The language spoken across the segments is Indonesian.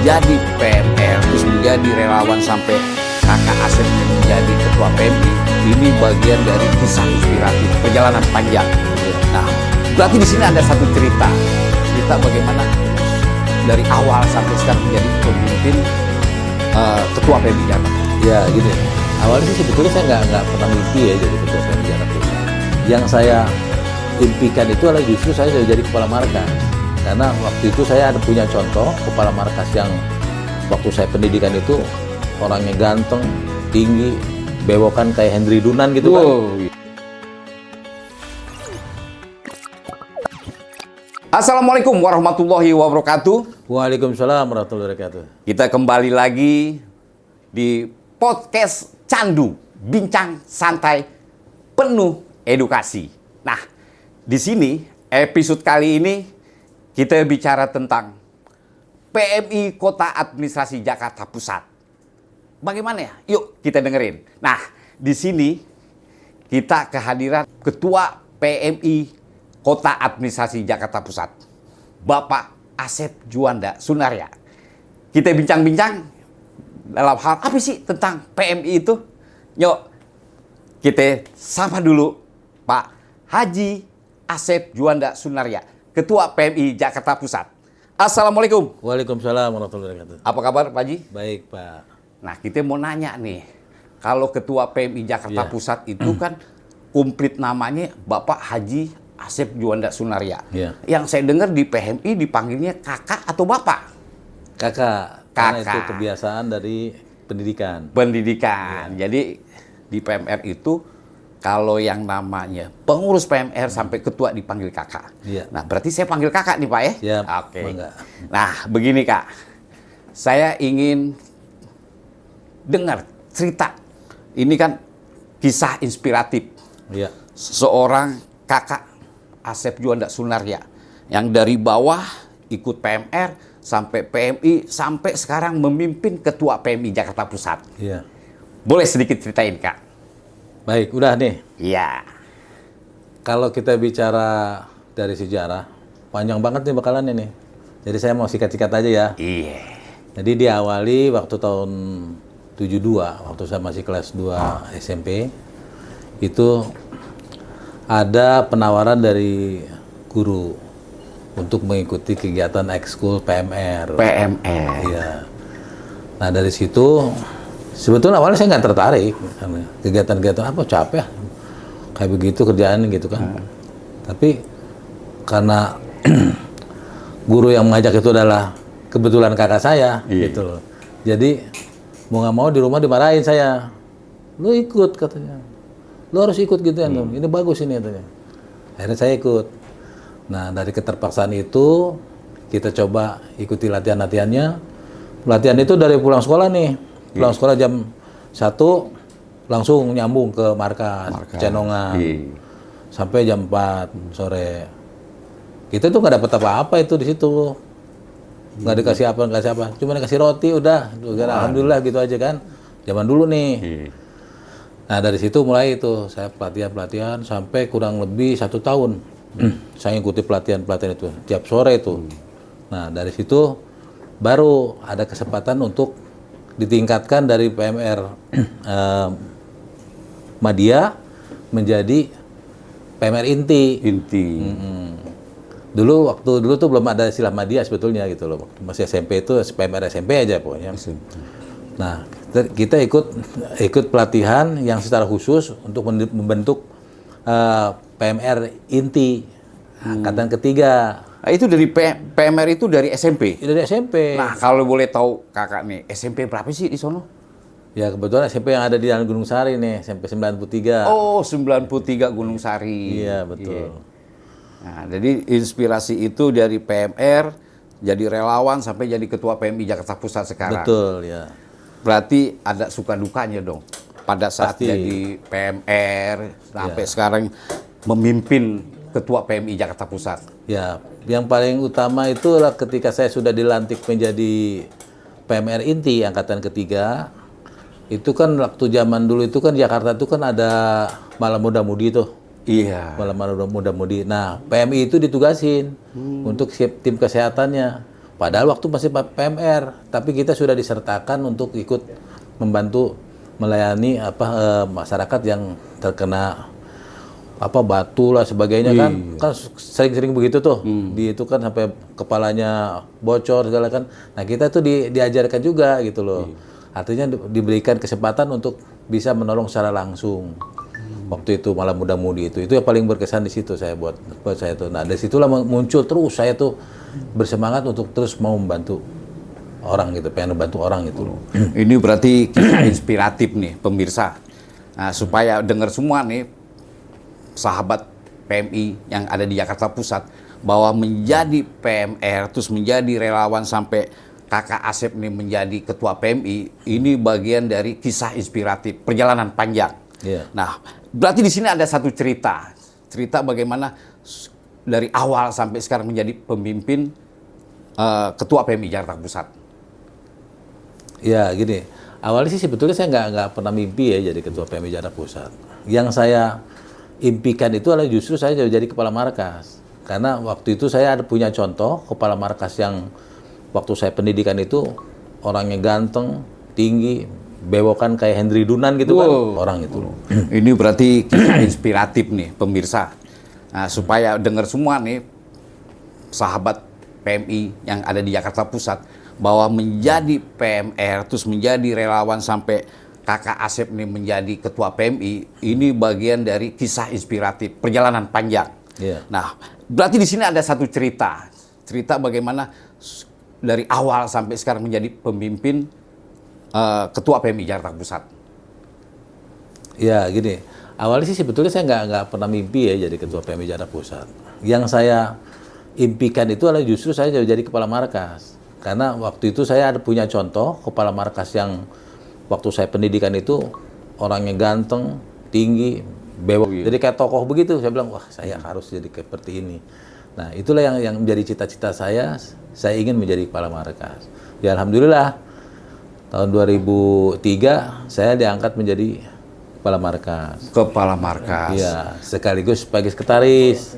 menjadi PMR, terus menjadi relawan sampai kakak Asep menjadi ketua PMI, ini bagian dari kisah inspiratif perjalanan panjang. Nah, berarti di sini ada satu cerita bagaimana dari awal sampai sekarang menjadi pemimpin ketua PMI Jakarta. Ya gini, awalnya sih sebetulnya saya nggak pernah mimpi ya jadi ketua PMI Jakarta. Yang saya impikan itu adalah justru saya sudah jadi kepala markas. Karena waktu itu saya ada punya contoh kepala markas yang waktu saya pendidikan itu orangnya ganteng, tinggi, bewokan kayak Henry Dunan gitu kan. Assalamualaikum warahmatullahi wabarakatuh. Waalaikumsalam warahmatullahi wabarakatuh. Kita kembali lagi di podcast Candu, bincang santai penuh edukasi. Nah, di sini episode kali ini kita bicara tentang PMI Kota Administrasi Jakarta Pusat. Bagaimana ya? Yuk kita dengerin. Nah, di sini kita kehadiran Ketua PMI Kota Administrasi Jakarta Pusat, Bapak Asep Juanda Sunarya. Kita bincang-bincang dalam hal apa sih tentang PMI itu? Yuk, kita sapa dulu Pak Haji Asep Juanda Sunarya, Ketua PMI Jakarta Pusat. Assalamualaikum. Waalaikumsalam warahmatullahi wabarakatuh. Apa kabar Pak Haji? Baik Pak. Nah, kita mau nanya nih, kalau Ketua PMI Jakarta Iya. Pusat itu kan komplit namanya Bapak Haji Asep Juanda Sunarya. Iya. Yang saya dengar di PMI dipanggilnya kakak atau bapak? Kakak, karena itu Kakak. kebiasaan dari pendidikan. Pendidikan. Jadi di PMR itu kalau yang namanya pengurus PMR sampai ketua dipanggil kakak. Iya. Nah, berarti saya panggil kakak nih Pak ya? Siap, Oke. bangga. Nah, begini Kak. Saya ingin dengar cerita. Ini kan kisah inspiratif. Iya. Seorang kakak Asep Juanda Sunarya yang dari bawah ikut PMR sampai PMI sampai sekarang memimpin ketua PMI Jakarta Pusat. Iya. Boleh sedikit ceritain Kak? Baik, udah nih. Iya. Kalau kita bicara dari sejarah, panjang banget nih bakalan ini. Jadi saya mau sikat-sikat aja ya. Iya. Jadi diawali waktu tahun 72, waktu saya masih kelas 2 SMP, itu ada penawaran dari guru untuk mengikuti kegiatan ekskul PMR. PMR. Iya. Nah dari situ sebetulnya awalnya saya nggak tertarik kegiatan-kegiatan apa capek kayak begitu kerjaan gitu kan. Tapi karena guru yang mengajak itu adalah kebetulan kakak saya gitu loh. Jadi mau nggak mau di rumah dimarahin saya. Lu ikut katanya. Lu harus ikut gitu ya. Ini bagus ini katanya. Akhirnya saya ikut. Nah, dari keterpaksaan itu kita coba ikuti latihan-latihannya. Latihan itu dari pulang sekolah nih. Pulang sekolah jam 1 langsung nyambung ke markas. Cenongan. Sampai jam 4 sore. Kita tuh nggak dapat apa-apa itu di situ. Nggak dikasih apa, nggak kasih apa. Cuma dikasih roti udah. Alhamdulillah gitu aja kan. Zaman dulu nih. Nah dari situ mulai itu saya pelatihan sampai kurang lebih 1 tahun. Saya ikuti pelatihan itu tiap sore itu. Nah dari situ baru ada kesempatan untuk ditingkatkan dari PMR Madya menjadi PMR Inti. Dulu tuh belum ada istilah Madya sebetulnya gitu loh. Masih SMP itu PMR SMP aja pokoknya. Nah, kita ikut pelatihan yang secara khusus untuk membentuk PMR Inti angkatan ketiga. Nah, itu dari PMR itu dari SMP. Dari SMP. Nah, kalau boleh tahu Kakak nih, SMP berapa sih di sono? Ya kebetulan SMP yang ada di Jalan Gunung Sari nih, SMP 93. Oh, 93 Gunung Sari. Iya, betul. Nah, jadi inspirasi itu dari PMR, jadi relawan sampai jadi ketua PMI Jakarta Pusat sekarang. Betul, ya. Berarti ada suka dukanya dong pada saat Pasti. jadi PMR sampai sekarang memimpin ketua PMI Jakarta Pusat. Ya, yang paling utama itu adalah ketika saya sudah dilantik menjadi PMR Inti angkatan ketiga. Itu kan waktu zaman dulu itu kan Jakarta itu kan ada malam muda-mudi tuh. Iya. Malam muda-mudi. Nah, PMI itu ditugasin untuk tim kesehatannya. Padahal waktu masih PMR, tapi kita sudah disertakan untuk ikut membantu melayani masyarakat yang terkena batu lah sebagainya kan sering-sering begitu tuh. Itu kan sampai kepalanya bocor segala kan. Nah, kita tuh diajarkan juga gitu loh. Artinya diberikan kesempatan untuk bisa menolong secara langsung. Waktu itu malah muda-mudi itu yang paling berkesan di situ saya buat saya tuh. Nah, dari situlah muncul terus saya tuh bersemangat untuk terus mau membantu orang gitu, pengen membantu orang gitu loh. Ini berarti kisah inspiratif nih pemirsa. Nah, supaya dengar semua nih sahabat PMI yang ada di Jakarta Pusat, bahwa menjadi PMR terus menjadi relawan sampai Kakak Asep nih menjadi ketua PMI, ini bagian dari kisah inspiratif perjalanan panjang. Yeah. Nah, berarti di sini ada satu cerita bagaimana dari awal sampai sekarang menjadi pemimpin ketua PMI Jakarta Pusat. Ya gini, awalnya sih sebetulnya saya nggak pernah mimpi ya jadi ketua PMI Jakarta Pusat. Yang saya impikan itu adalah justru saya jadi kepala markas. Karena waktu itu saya punya contoh kepala markas yang waktu saya pendidikan itu orangnya ganteng, tinggi, bewokan kayak Hendri Dunan gitu kan orang itu. Ini berarti kisah inspiratif nih pemirsa. Nah, supaya dengar semua nih sahabat PMI yang ada di Jakarta Pusat, bahwa menjadi PMR terus menjadi relawan sampai Kakak Asep nih menjadi ketua PMI, ini bagian dari kisah inspiratif perjalanan panjang. Yeah. Nah, berarti di sini ada satu cerita bagaimana dari awal sampai sekarang menjadi pemimpin ketua PMI Jakarta Pusat. Ya gini, awalnya sih sebetulnya saya nggak pernah mimpi ya jadi ketua PMI Jakarta Pusat. Yang saya impikan itu adalah justru saya jadi kepala markas. Karena waktu itu saya punya contoh kepala markas yang waktu saya pendidikan itu orangnya ganteng, tinggi, bewok. Jadi kayak tokoh begitu. Saya bilang, wah saya harus jadi seperti ini. Nah, itulah yang menjadi cita-cita saya. Saya ingin menjadi kepala markas. Ya alhamdulillah, tahun 2003 saya diangkat menjadi kepala markas. Kepala markas. Iya, sekaligus sebagai sekretaris.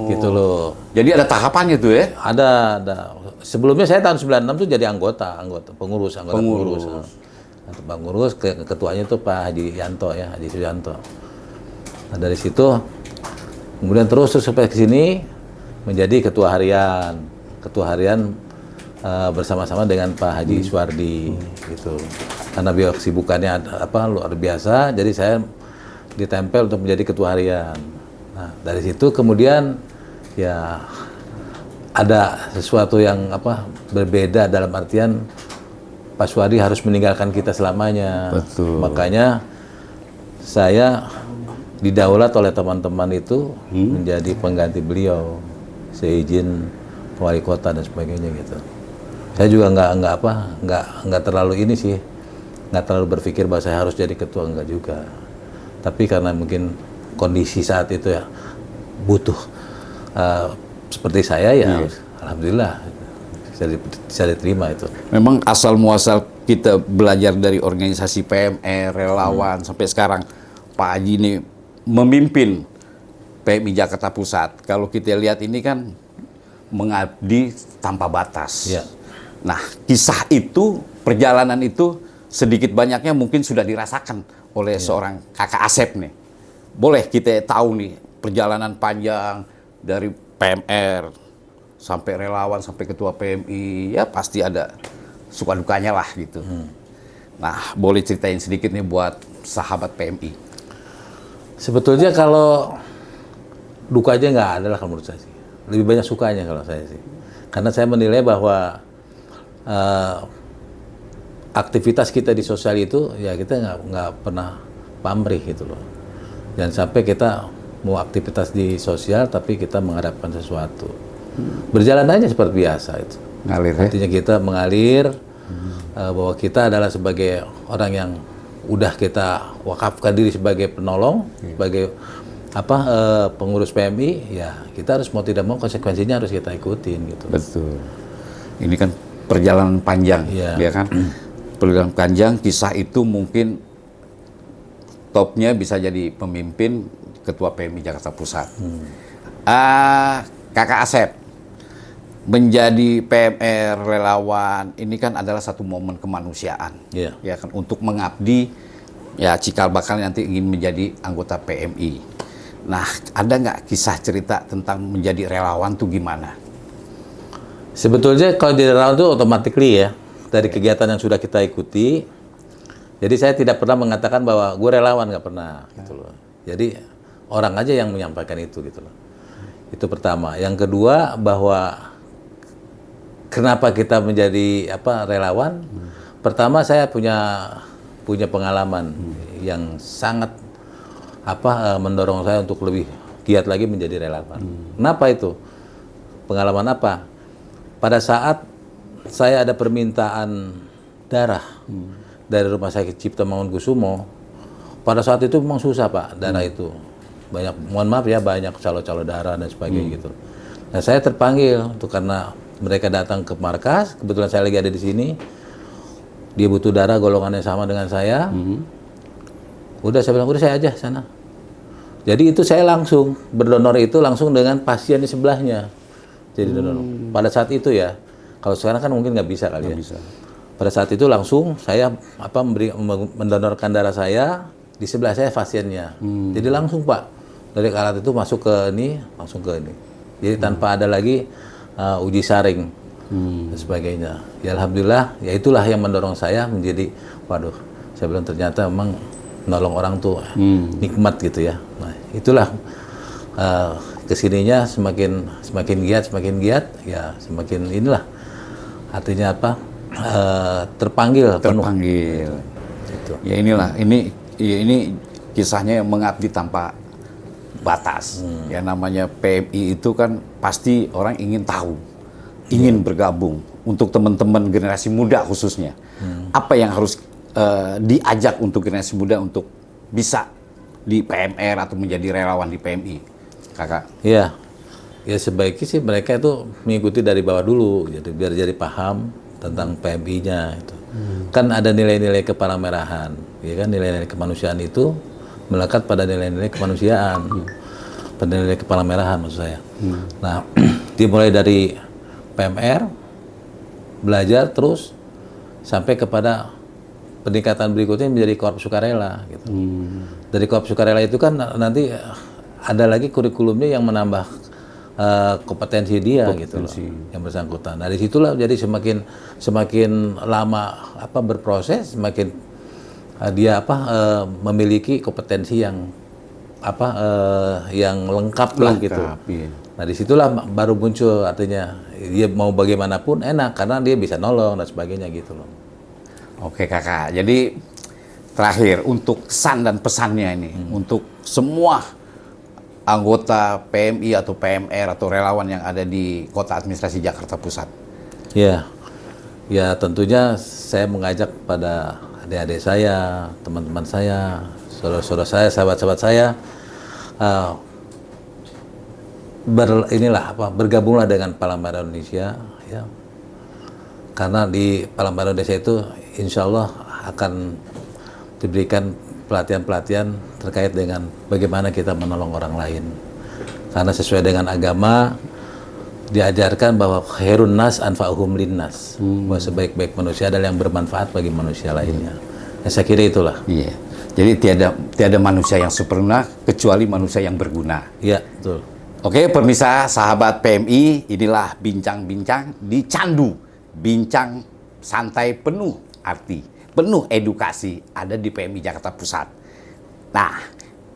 Gitu loh. Jadi ada tahapannya tuh ya? Ada. Sebelumnya saya tahun 96 tuh jadi anggota pengurus. Pengurus, ketuanya tuh Pak Haji Yanto ya, Haji Suyanto. Nah, dari situ kemudian terus sampai ke sini menjadi ketua harian bersama-sama dengan Pak Haji Suwardi gitu. Karena beliau kesibukannya luar biasa, jadi saya ditempel untuk menjadi ketua harian. Nah, dari situ kemudian ya ada sesuatu yang berbeda dalam artian Pak Suwardi harus meninggalkan kita selamanya. Betul. Makanya saya didaulat oleh teman-teman itu menjadi pengganti beliau, seizin wali kota dan sebagainya gitu. Saya juga nggak terlalu ini sih, nggak terlalu berpikir bahwa saya harus jadi ketua, enggak juga. Tapi karena mungkin kondisi saat itu ya butuh seperti saya ya, alhamdulillah bisa diterima itu. Memang asal muasal kita belajar dari organisasi PMR, relawan, sampai sekarang Pak Haji ini memimpin PMI Jakarta Pusat. Kalau kita lihat ini kan mengabdi tanpa batas. Ya. Nah, kisah itu, perjalanan itu sedikit banyaknya mungkin sudah dirasakan oleh seorang Kakak Asep nih. Boleh kita tahu nih perjalanan panjang dari PMR sampai relawan, sampai ketua PMI, ya pasti ada suka dukanya lah gitu. Nah, boleh ceritain sedikit nih buat sahabat PMI. Sebetulnya kalau dukanya nggak ada lah kalau menurut saya sih. Lebih banyak sukanya kalau saya sih. Karena saya menilai bahwa aktivitas kita di sosial itu ya kita nggak pernah pamrih gitu loh. Jangan sampai kita mau aktivitas di sosial tapi kita mengharapkan sesuatu. Berjalan aja seperti biasa itu. Ngalir ya? Artinya kita mengalir bahwa kita adalah sebagai orang yang udah kita wakafkan diri sebagai penolong, sebagai pengurus PMI, ya kita harus mau tidak mau konsekuensinya harus kita ikutin gitu. Betul. Ini kan perjalanan panjang, ya kan? Perjalanan panjang, kisah itu mungkin topnya bisa jadi pemimpin ketua PMI Jakarta Pusat. Kakak Asep, menjadi PMR relawan ini kan adalah satu momen kemanusiaan, Iya. ya kan, untuk mengabdi, ya cikal bakal nanti ingin menjadi anggota PMI. Nah, ada nggak kisah cerita tentang menjadi relawan tuh gimana? Sebetulnya kalau di relawan itu automatically ya, dari kegiatan yang sudah kita ikuti. Jadi saya tidak pernah mengatakan bahwa gue relawan, nggak pernah gitu loh. Jadi orang aja yang menyampaikan itu gitu loh. Itu pertama. Yang kedua, bahwa kenapa kita menjadi relawan? Pertama, saya punya pengalaman yang sangat mendorong saya untuk lebih giat lagi menjadi relawan. Kenapa itu? Pengalaman apa? Pada saat saya ada permintaan darah dari Rumah Sakit Cipto Mangunkusumo, pada saat itu memang susah Pak, darah itu. Banyak, mohon maaf ya, banyak calo-calo darah dan sebagainya gitu. Nah, saya terpanggil karena mereka datang ke markas, kebetulan saya lagi ada di sini. Dia butuh darah golongannya sama dengan saya. Udah saya bilang, udah saya aja sana. Jadi itu saya langsung berdonor itu langsung dengan pasien di sebelahnya. Jadi donor. Pada saat itu ya, kalau sekarang kan mungkin nggak bisa kali ya. Bisa. Pada saat itu langsung saya mendonorkan darah saya, di sebelah saya pasiennya. Jadi langsung Pak, dari alat itu masuk ke ini, langsung ke ini. Jadi tanpa ada lagi uji saring dan sebagainya. Ya alhamdulillah, ya itulah yang mendorong saya menjadi, waduh, saya bilang ternyata memang menolong orang tuh nikmat gitu ya. Nah, itulah kesininya semakin giat, ya semakin inilah artinya terpanggil. Gitu. Ya inilah, ini kisahnya yang mengabdi tanpa batas. Ya namanya PMI itu kan pasti orang ingin tahu, ingin bergabung. Untuk teman-teman generasi muda khususnya, apa yang harus diajak untuk generasi muda untuk bisa di PMR atau menjadi relawan di PMI, Kakak? Iya, ya sebaiknya sih mereka itu mengikuti dari bawah dulu, jadi biar jadi paham tentang PMI-nya itu. Kan ada nilai-nilai kepalamerahan, ya kan, nilai-nilai kemanusiaan itu melekat pada nilai-nilai kemanusiaan, pada nilai kepalamerahan maksud saya. Nah, dimulai dari PMR, belajar terus sampai kepada peningkatan berikutnya menjadi Korps Sukarela gitu. Dari Korps Sukarela itu kan nanti ada lagi kurikulumnya yang menambah kompetensi dia gitu loh, yang bersangkutan. Nah, disitulah jadi semakin lama berproses, semakin dia memiliki kompetensi yang yang lengkap lah gitu. Iya. Nah, disitulah baru muncul artinya dia mau bagaimanapun enak karena dia bisa nolong dan sebagainya gitu loh. Oke Kakak, jadi terakhir untuk kesan dan pesannya ini untuk semua anggota PMI atau PMR atau relawan yang ada di Kota Administrasi Jakarta Pusat. Ya, ya tentunya saya mengajak pada adik-adik saya, teman-teman saya, saudara-saudara saya, sahabat-sahabat saya, bergabunglah dengan Palang-Merah Indonesia, ya. Karena di Palang-Merah Indonesia itu insya Allah akan diberikan pelatihan-pelatihan terkait dengan bagaimana kita menolong orang lain. Karena sesuai dengan agama diajarkan bahwa khairun nas anfa'uhum linnas, bahwa sebaik-baik manusia adalah yang bermanfaat bagi manusia lainnya. Ya, saya kira itulah. Iya. Jadi tiada manusia yang sempurna kecuali manusia yang berguna. Iya, betul. Oke, pemirsa sahabat PMI, inilah bincang-bincang di Candu. Bincang santai penuh arti, penuh edukasi ada di PMI Jakarta Pusat. Nah,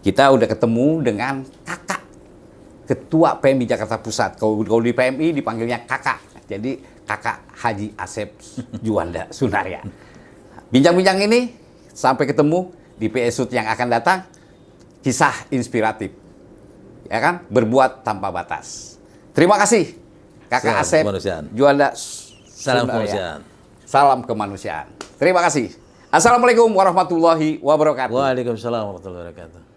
kita udah ketemu dengan Kakak Ketua PMI Jakarta Pusat. Kalau di PMI dipanggilnya Kakak. Jadi Kakak Haji Asep Juanda Sunaria. Bincang-bincang ini sampai ketemu di PSUD yang akan datang. Kisah inspiratif. Ya kan? Berbuat tanpa batas. Terima kasih Kakak Asep Juanda Salam Sunaria. kemanusiaan. Salam kemanusiaan. Terima kasih. Assalamualaikum warahmatullahi wabarakatuh. Waalaikumsalam warahmatullahi wabarakatuh.